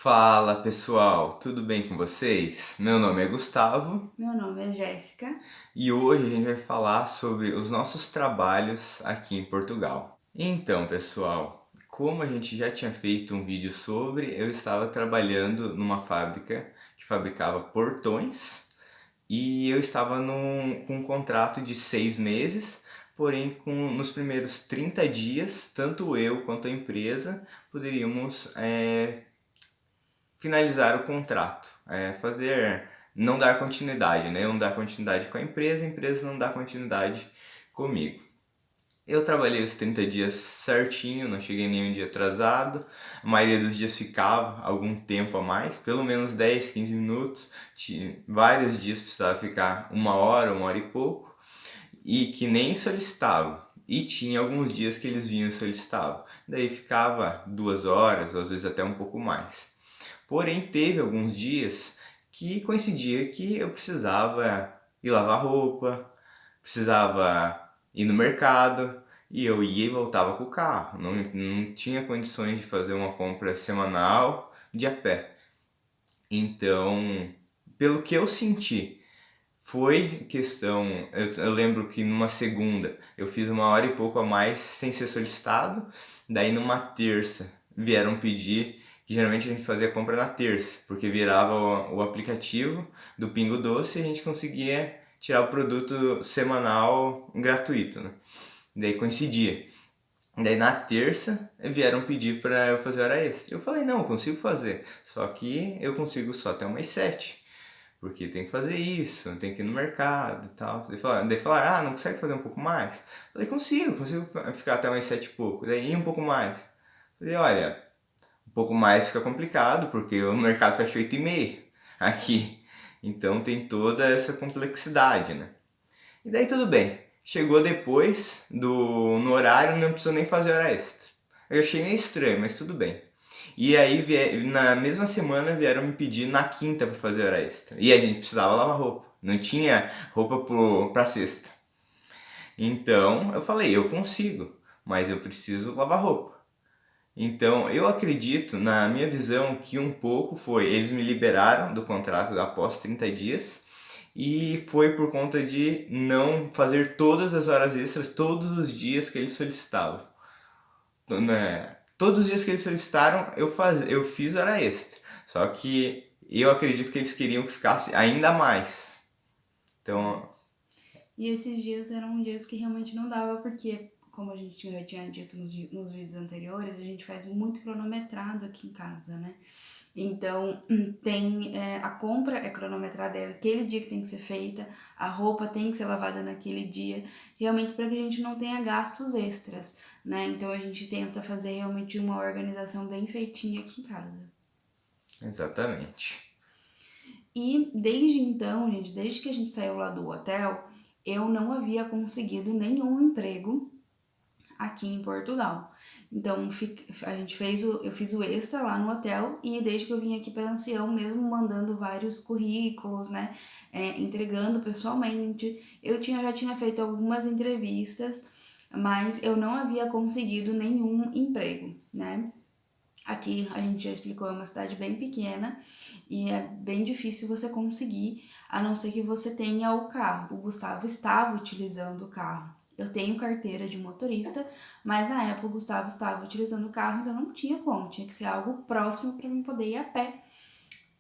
Fala pessoal, tudo bem com vocês? Meu nome é Gustavo Meu nome é Jéssica. e hoje a gente vai falar sobre os nossos trabalhos aqui em Portugal. Então, pessoal, como a gente já tinha feito um vídeo sobre, eu estava trabalhando numa fábrica que fabricava portões e eu estava com um contrato de 6 meses, porém nos primeiros 30 dias, tanto eu quanto a empresa poderíamos finalizar o contrato, não dar continuidade, né? Eu não dar continuidade com a empresa não dá continuidade comigo. Eu trabalhei os 30 dias certinho, não cheguei nenhum dia atrasado. A maioria dos dias ficava algum tempo a mais, pelo menos 10, 15 minutos. Vários dias precisava ficar uma hora e pouco, e que nem solicitavam. E tinha alguns dias que eles vinham e solicitavam. Daí ficava 2 horas, ou às vezes até um pouco mais. Porém, teve alguns dias que coincidia que eu precisava ir lavar roupa, precisava ir no mercado, e eu ia e voltava com o carro. Não tinha condições de fazer uma compra semanal de a pé. Então, pelo que eu senti, foi questão. Eu lembro que numa segunda eu fiz uma hora e pouco a mais sem ser solicitado. Daí numa terça vieram pedir, que geralmente a gente fazia compra na terça, porque virava o aplicativo do Pingo Doce e a gente conseguia tirar o produto semanal gratuito, né? Daí coincidia. Daí na terça vieram pedir para eu fazer hora extra. Eu falei, não, eu consigo fazer, só que eu consigo só até umas 7, porque tem que fazer isso, tem que ir no mercado e tal. Daí falaram, não consegue fazer um pouco mais? Eu falei, consigo ficar até umas 7 e pouco, daí ir um pouco mais. Eu falei, olha, um pouco mais fica complicado, porque o mercado fecha 8h30 aqui, então tem toda essa complexidade, né? E daí tudo bem. Chegou depois no horário, não precisou nem fazer hora extra. Eu achei meio estranho, mas tudo bem. E aí na mesma semana vieram me pedir na quinta para fazer hora extra. E a gente precisava lavar roupa. Não tinha roupa pra sexta. Então eu falei, eu consigo, mas eu preciso lavar roupa. Então eu acredito, na minha visão, que um pouco foi, eles me liberaram do contrato após 30 dias, e foi por conta de não fazer todas as horas extras todos os dias que eles solicitavam. Né? Todos os dias que eles solicitaram eu fiz hora extra, só que eu acredito que eles queriam que ficasse ainda mais. Então, E esses dias eram dias que realmente não dava, porque, como a gente já tinha dito nos vídeos anteriores, a gente faz muito cronometrado aqui em casa, né? Então, a compra é cronometrada, é aquele dia que tem que ser feita, a roupa tem que ser lavada naquele dia, realmente para que a gente não tenha gastos extras, né? Então, a gente tenta fazer realmente uma organização bem feitinha aqui em casa. exatamente. E desde então, gente, desde que a gente saiu lá do hotel, eu não havia conseguido nenhum emprego aqui em Portugal. Então, eu fiz o extra lá no hotel e desde que eu vim aqui para Ancião, mesmo mandando vários currículos, né, entregando pessoalmente, já tinha feito algumas entrevistas, mas eu não havia conseguido nenhum emprego, né? Aqui a gente já explicou, é uma cidade bem pequena e é bem difícil você conseguir, a não ser que você tenha o carro. O Gustavo estava utilizando o carro. Eu tenho carteira de motorista, mas na época o Gustavo estava utilizando o carro, então não tinha como, tinha que ser algo próximo para eu poder ir a pé.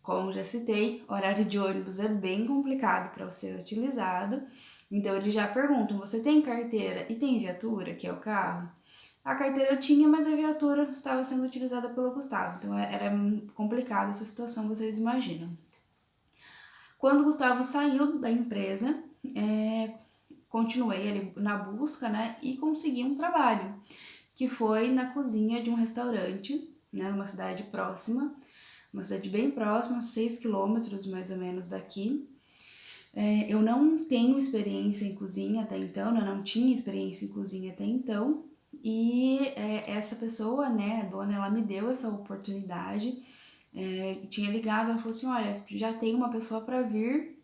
Como já citei, horário de ônibus é bem complicado para ser utilizado, então eles já perguntam: você tem carteira e tem viatura, que é o carro? A carteira eu tinha, mas a viatura estava sendo utilizada pelo Gustavo, então era complicado essa situação, vocês imaginam. Quando o Gustavo saiu da empresa, continuei ali na busca, né, e consegui um trabalho, que foi na cozinha de um restaurante, né, numa cidade próxima, uma cidade bem próxima, 6 quilômetros mais ou menos daqui. Eu não tenho experiência em cozinha até então, eu não tinha experiência em cozinha até então, e essa pessoa, né, a dona, ela me deu essa oportunidade. Tinha ligado, ela falou assim: olha, já tem uma pessoa para vir,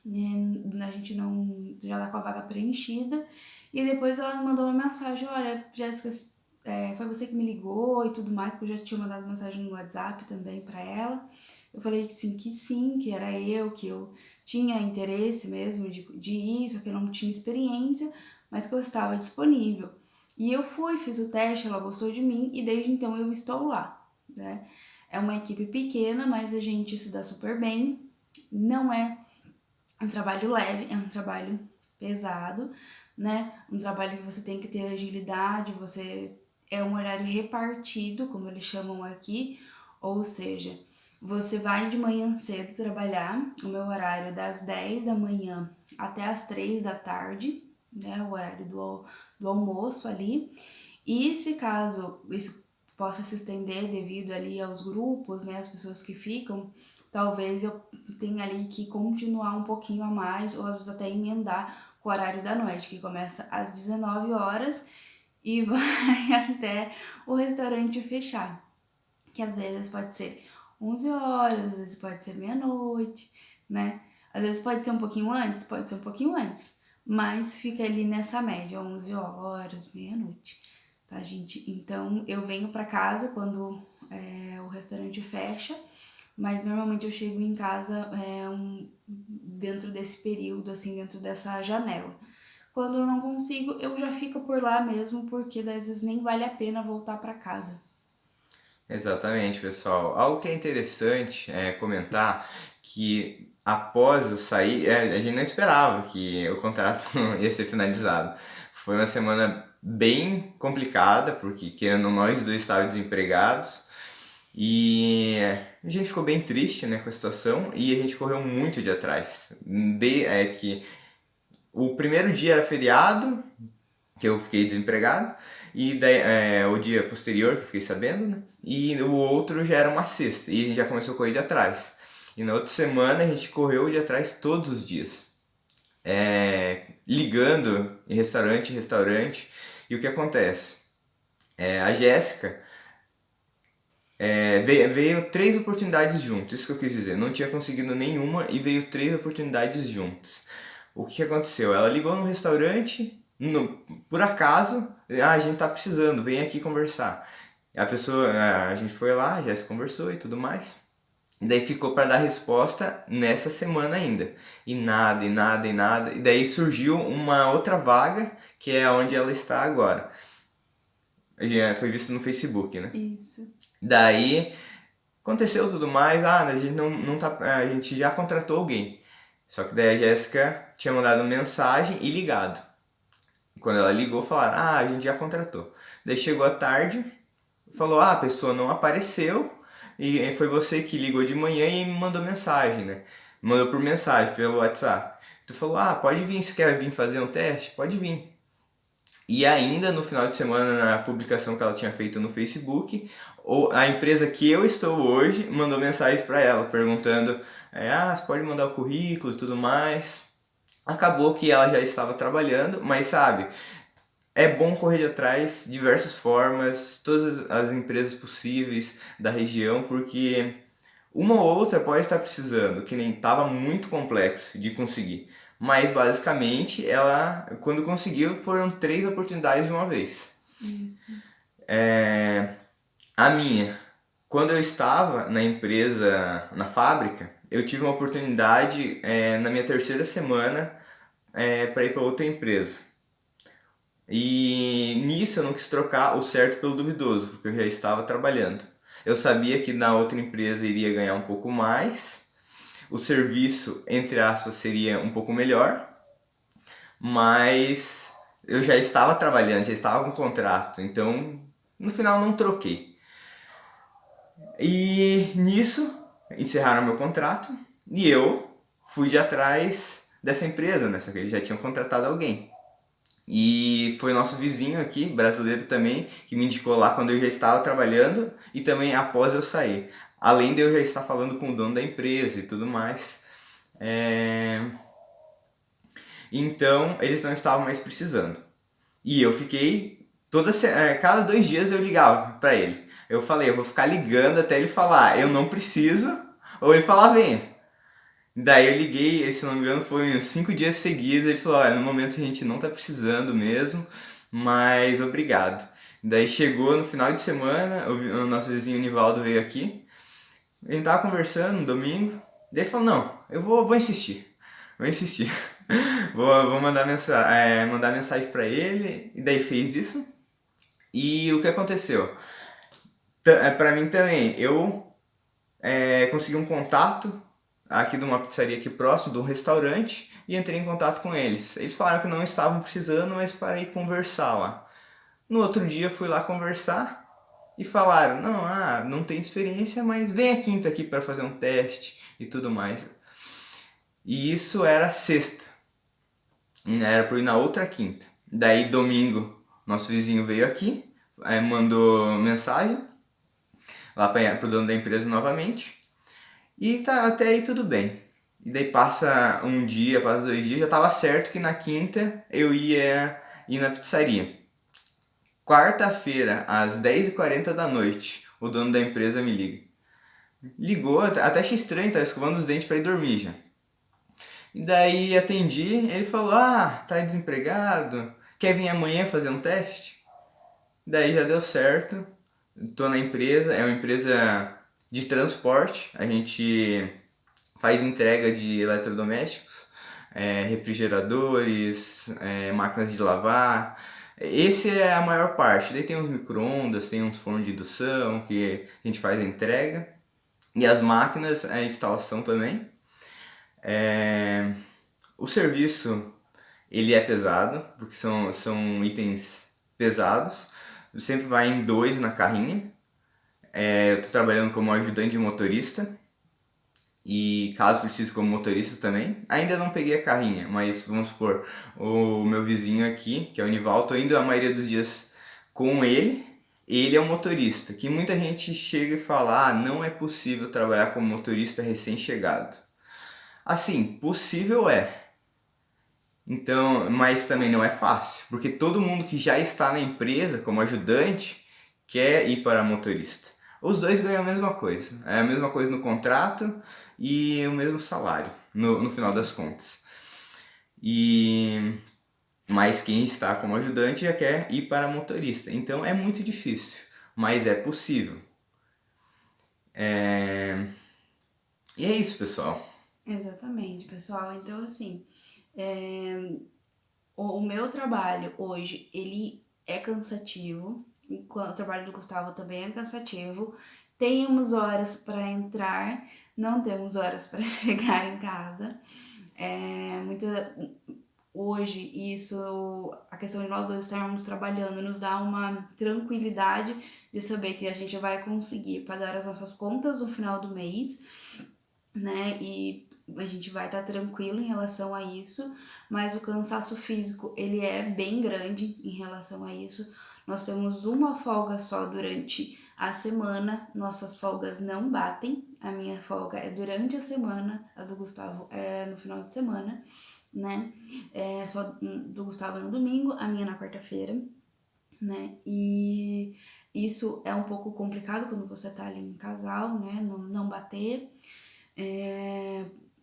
né, a gente não já tá com a vaga preenchida. E depois ela me mandou uma mensagem: olha, Jéssica, foi você que me ligou e tudo mais, porque eu já tinha mandado mensagem no WhatsApp também pra ela. Eu falei que sim, que era eu, que eu tinha interesse mesmo de ir, só que eu não tinha experiência, mas que eu estava disponível. E eu fui, fiz o teste, ela gostou de mim e desde então eu estou lá, né? É uma equipe pequena, mas a gente se dá super bem. Não é um trabalho leve, é um trabalho pesado, né? Um trabalho que você tem que ter agilidade, você é um horário repartido, como eles chamam aqui, ou seja, você vai de manhã cedo trabalhar, o meu horário é das 10 da manhã até as 3 da tarde, né? O horário do almoço ali. E se caso isso possa se estender devido ali aos grupos, né, as pessoas que ficam, talvez eu tenha ali que continuar um pouquinho a mais, ou às vezes até emendar com o horário da noite, que começa às 19 horas e vai até o restaurante fechar, que às vezes pode ser 11 horas, às vezes pode ser meia-noite, né? Às vezes pode ser um pouquinho antes, pode ser um pouquinho antes, mas fica ali nessa média, 11 horas, meia-noite, tá, gente? Então eu venho pra casa quando o restaurante fecha, mas normalmente eu chego em casa dentro desse período, assim, dentro dessa janela. Quando eu não consigo, eu já fico por lá mesmo, porque às vezes nem vale a pena voltar pra casa. Exatamente, pessoal. Algo que é interessante comentar que após eu sair, a gente não esperava que o contrato ia ser finalizado. Foi uma semana bem complicada, porque querendo nós dois estávamos desempregados e a gente ficou bem triste, né, com a situação e a gente correu muito de atrás. Que o primeiro dia era feriado, que eu fiquei desempregado, e daí, o dia posterior que eu fiquei sabendo, né? E o outro já era uma sexta, e a gente já começou a correr de atrás. E na outra semana a gente correu de atrás todos os dias, ligando em restaurante, e o que acontece? A Jéssica veio três oportunidades juntas, isso que eu quis dizer, não tinha conseguido nenhuma e veio três oportunidades juntas. O que aconteceu? Ela ligou no restaurante, por acaso, a gente tá precisando, vem aqui conversar. A pessoa, a gente foi lá, já se conversou e tudo mais. E daí ficou para dar resposta nessa semana ainda. E nada, e nada, e nada. E daí surgiu uma outra vaga, que é onde ela está agora. Foi visto no Facebook, né? Isso. Daí aconteceu tudo mais, a gente não tá, a gente já contratou alguém. Só que daí a Jéssica tinha mandado mensagem e ligado. Quando ela ligou, falaram: "Ah, a gente já contratou". Daí chegou a tarde, falou: "Ah, a pessoa não apareceu e foi você que ligou de manhã e me mandou mensagem, né? Mandou por mensagem pelo WhatsApp". Tu falou: "Ah, pode vir, se quer vir fazer um teste? Pode vir". E ainda no final de semana, na publicação que ela tinha feito no Facebook, a empresa que eu estou hoje mandou mensagem para ela perguntando: você pode mandar o currículo e tudo mais. Acabou que ela já estava trabalhando, mas sabe, é bom correr de atrás de diversas formas, todas as empresas possíveis da região, porque uma ou outra pode estar precisando, que nem estava muito complexo de conseguir. Mas basicamente ela, quando conseguiu, foram três oportunidades de uma vez. Isso. A minha, quando eu estava na empresa, na fábrica, eu tive uma oportunidade na minha terceira semana para ir para outra empresa. E nisso eu não quis trocar o certo pelo duvidoso, porque eu já estava trabalhando. Eu sabia que na outra empresa iria ganhar um pouco mais, o serviço, entre aspas, seria um pouco melhor, mas eu já estava trabalhando, já estava com contrato, então no final não troquei. E nisso encerraram meu contrato e eu fui de atrás dessa empresa, né? Só que eles já tinham contratado alguém. E foi nosso vizinho aqui, brasileiro também, que me indicou lá quando eu já estava trabalhando e também após eu sair. Além de eu já estar falando com o dono da empresa e tudo mais. Então eles não estavam mais precisando. E eu fiquei cada 2 dias eu ligava para ele. Eu falei, eu vou ficar ligando até ele falar, eu não preciso, ou ele falar, venha. Daí eu liguei, se não me engano, foi uns 5 dias seguidos. Ele falou: olha, no momento a gente não tá precisando mesmo, mas obrigado. Daí chegou no final de semana, o nosso vizinho Nivaldo veio aqui, a gente tava conversando no domingo, daí ele falou, não, eu vou insistir, vou insistir. Vou mandar mensagem pra ele, e daí fez isso. E o que aconteceu? Pra mim também, eu consegui um contato aqui de uma pizzaria aqui próximo, de um restaurante, e entrei em contato com eles. Eles falaram que não estavam precisando, mas para ir conversar lá. No outro dia fui lá conversar e falaram, não tem experiência, mas vem a quinta aqui para fazer um teste e tudo mais. E isso era sexta, era para ir na outra quinta. Daí domingo, nosso vizinho veio aqui, mandou mensagem lá para o dono da empresa novamente. E tá até aí tudo bem. E daí passa um dia, passa 2 dias, já tava certo que na quinta eu ia ir na pizzaria. Quarta-feira, às 10h40 da noite, o dono da empresa me liga. Ligou, até achei estranho, tava escovando os dentes pra ir dormir já. E daí atendi, ele falou, tá desempregado, quer vir amanhã fazer um teste? Daí já deu certo, tô na empresa, é uma empresa de transporte, a gente faz entrega de eletrodomésticos, refrigeradores, máquinas de lavar. Esse é a maior parte. Daí tem uns micro-ondas, tem uns fornos de indução que a gente faz a entrega. E as máquinas, a instalação também. O serviço, ele é pesado, porque são itens pesados. Sempre vai em 2 na carrinha. Eu estou trabalhando como ajudante de motorista. E caso precise como motorista também. Ainda não peguei a carrinha, mas vamos supor, o meu vizinho aqui, que é o Nival, tô indo a maioria dos dias com ele. Ele é um motorista, que muita gente chega e fala, não é possível trabalhar como motorista recém-chegado. Assim, possível é. Então, mas também não é fácil, porque todo mundo que já está na empresa como ajudante quer ir para motorista. Os dois ganham a mesma coisa, é a mesma coisa no contrato e o mesmo salário no final das contas. Mas quem está como ajudante já quer ir para motorista, então é muito difícil, mas é possível. E é isso, pessoal. Exatamente, pessoal. Então, assim, o meu trabalho hoje, ele é cansativo. O trabalho do Gustavo também é cansativo. Temos horas para entrar, não temos horas para chegar em casa. Hoje, isso, a questão de nós dois estarmos trabalhando nos dá uma tranquilidade de saber que a gente vai conseguir pagar as nossas contas no final do mês, né? E a gente vai estar tranquilo em relação a isso, mas o cansaço físico, ele é bem grande em relação a isso. Nós temos uma folga só durante a semana, nossas folgas não batem. A minha folga é durante a semana, a do Gustavo é no final de semana, né? Só do Gustavo no domingo, a minha na quarta-feira, né? E isso é um pouco complicado quando você tá ali em casal, né? Não bater.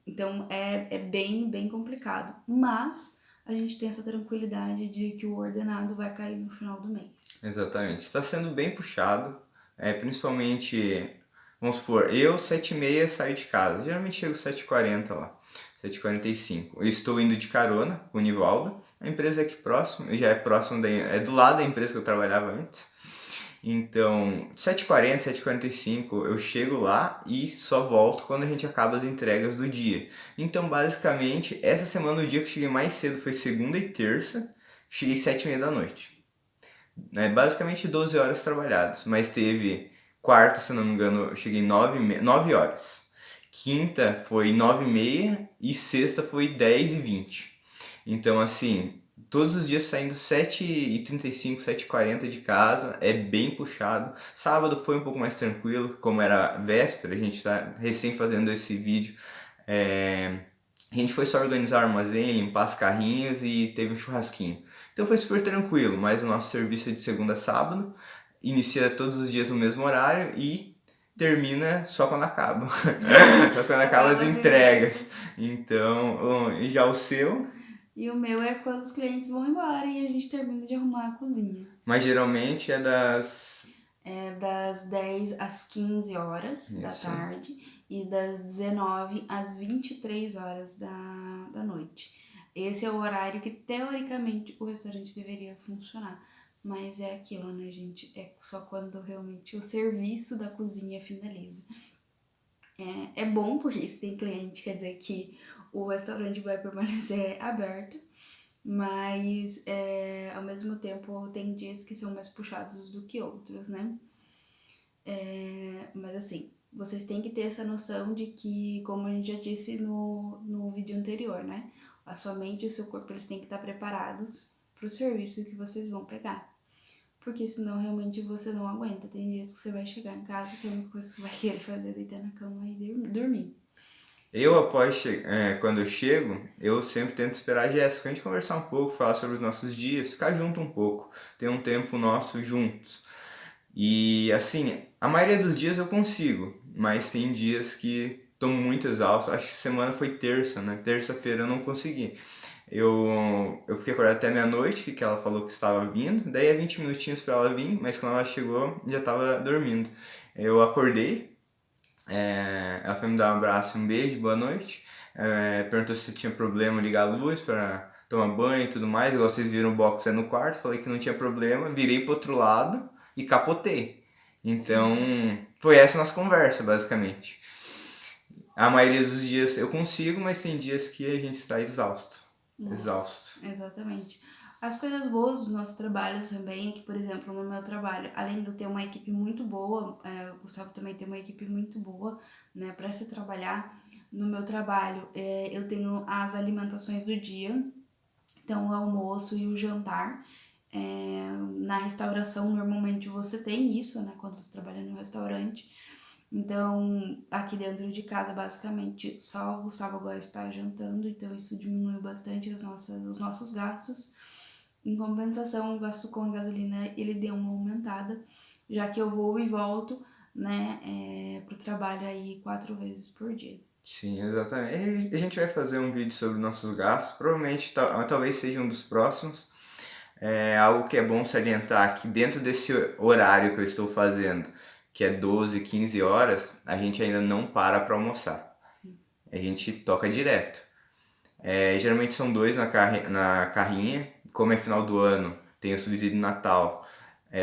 Então é bem, bem complicado. Mas a gente tem essa tranquilidade de que o ordenado vai cair no final do mês. Exatamente. Está sendo bem puxado, principalmente, vamos supor, eu 7h30 saio de casa, geralmente chego 7h40 lá, 7h45. Eu estou indo de carona com o Nivaldo, a empresa é aqui próximo, já é próximo, é do lado da empresa que eu trabalhava antes. Então, 7h40, 7h45 eu chego lá e só volto quando a gente acaba as entregas do dia. Então, basicamente, essa semana o dia que eu cheguei mais cedo foi segunda e terça, cheguei 7h30 da noite. Basicamente 12 horas trabalhadas, mas teve quarta, se não me engano, eu cheguei 9 horas. Quinta foi 9h30 e sexta foi 10h20. Então, assim, todos os dias saindo 7h35, 7h40 de casa, é bem puxado. Sábado foi um pouco mais tranquilo, como era véspera, a gente tá recém fazendo esse vídeo. A gente foi só organizar o armazém, limpar as carrinhas e teve um churrasquinho. Então foi super tranquilo, mas o nosso serviço é de segunda a sábado, inicia todos os dias no mesmo horário e termina só quando acaba. Só quando acaba as entregas. Então, já o seu... E o meu é quando os clientes vão embora e a gente termina de arrumar a cozinha. Mas geralmente é das 10 às 15 horas da Isso. tarde e das 19 às 23 horas da noite. Esse é o horário que, teoricamente, o restaurante deveria funcionar. Mas é aquilo, né, gente? É só quando realmente o serviço da cozinha finaliza. É bom porque se tem cliente, quer dizer que o restaurante vai permanecer aberto. Mas, ao mesmo tempo, tem dias que são mais puxados do que outros, né? Mas assim, vocês têm que ter essa noção de que, como a gente já disse no vídeo anterior, né? A sua mente e o seu corpo, eles têm que estar preparados para o serviço que vocês vão pegar. Porque senão, realmente, você não aguenta. Tem dias que você vai chegar em casa e a única coisa que você vai querer fazer é deitar na cama e dormir. Quando eu chego, eu sempre tento esperar a Jéssica, a gente conversar um pouco, falar sobre os nossos dias, ficar junto um pouco, ter um tempo nosso juntos. E assim, a maioria dos dias eu consigo, mas tem dias que estou muito exausto. Acho que semana foi terça, né? Terça-feira eu não consegui. Eu fiquei acordado até meia-noite, que ela falou que estava vindo, daí é 20 minutinhos para ela vir, mas quando ela chegou já estava dormindo. Eu acordei, ela foi me dar um abraço, um beijo, boa noite. Perguntou se tinha problema ligar a luz para tomar banho e tudo mais. Igual vocês viram, o box é no quarto, falei que não tinha problema, virei pro outro lado e capotei. Então, foi essa a nossa conversa, basicamente. A maioria dos dias eu consigo, mas tem dias que a gente está exausto. Exausto. Exatamente. As coisas boas do nosso trabalho também é que, por exemplo, no meu trabalho, além de eu ter uma equipe muito boa, o Gustavo também tem uma equipe muito boa, né, para se trabalhar. No meu trabalho, eu tenho as alimentações do dia, então o almoço e o jantar. Na restauração, normalmente você tem isso, né, quando você trabalha no restaurante. Então, aqui dentro de casa, basicamente, só o Gustavo agora está jantando, então isso diminuiu bastante os nossos gastos. Em compensação, o gasto com a gasolina, ele deu uma aumentada, já que eu vou e volto, né, pro trabalho aí 4 vezes por dia. Sim, exatamente. A gente vai fazer um vídeo sobre nossos gastos, provavelmente talvez seja um dos próximos. Algo que é bom salientar que dentro desse horário que eu estou fazendo, que é 12, 15 horas, a gente ainda não para almoçar. Sim. A gente toca direto. Geralmente são dois na carrinha, como é final do ano, tem o subsídio de Natal,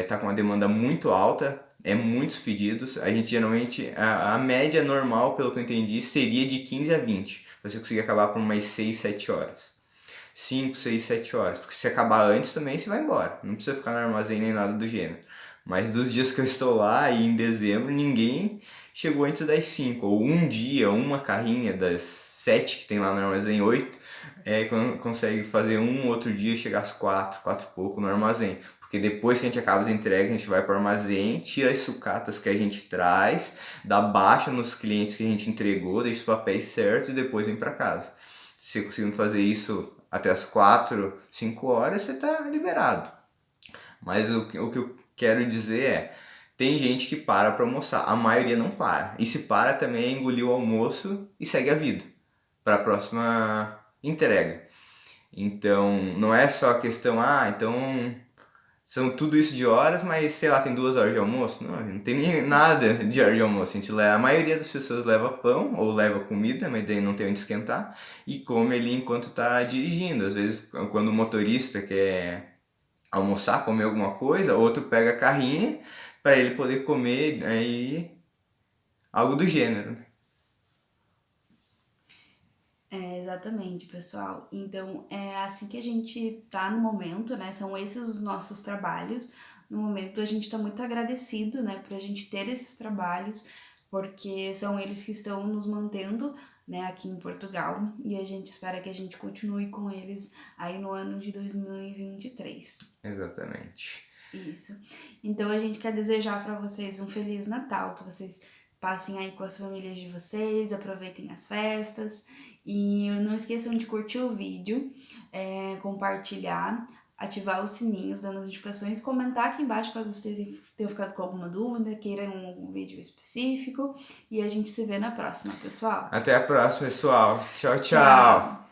tá com uma demanda muito alta, muitos pedidos. A gente geralmente, a média normal, pelo que eu entendi, seria de 15 a 20, pra você conseguir acabar por umas 6, 7 horas. 5, 6, 7 horas. Porque se acabar antes também, você vai embora. Não precisa ficar no armazém nem nada do gênero. Mas dos dias que eu estou lá e em dezembro, ninguém chegou antes das 5. Ou um dia, uma carrinha das 7 que tem lá no armazém, 8, consegue fazer um outro dia chegar às 4, 4 e pouco no armazém. Porque depois que a gente acaba as entregas, a gente vai para o armazém, tira as sucatas que a gente traz, dá baixa nos clientes que a gente entregou, deixa os papéis certos e depois vem para casa. Se você conseguindo fazer isso até as 4, 5 horas, você está liberado. Mas o que eu quero dizer tem gente que para almoçar, a maioria não para. E se para também é engolir o almoço e segue a vida para a próxima entrega. Então, não é só a questão, então são tudo isso de horas, mas sei lá, tem 2 horas de almoço? Não tem nem nada de hora de almoço. A maioria das pessoas leva pão ou leva comida, mas daí não tem onde esquentar, e come ali enquanto tá dirigindo. Às vezes, quando o motorista quer almoçar, comer alguma coisa, outro pega a carrinha para ele poder comer aí algo do gênero. Exatamente, pessoal. Então, é assim que a gente tá no momento, né? São esses os nossos trabalhos. No momento, a gente tá muito agradecido, né, pra gente ter esses trabalhos, porque são eles que estão nos mantendo, né, aqui em Portugal. E a gente espera que a gente continue com eles aí no ano de 2023. Exatamente. Isso. Então, a gente quer desejar para vocês um Feliz Natal, que vocês passem aí com as famílias de vocês, aproveitem as festas e não esqueçam de curtir o vídeo, compartilhar, ativar os sininhos, dando as notificações, comentar aqui embaixo caso vocês tenham ficado com alguma dúvida, queiram um vídeo específico e a gente se vê na próxima, pessoal. Até a próxima, pessoal. Tchau, tchau. Tchau!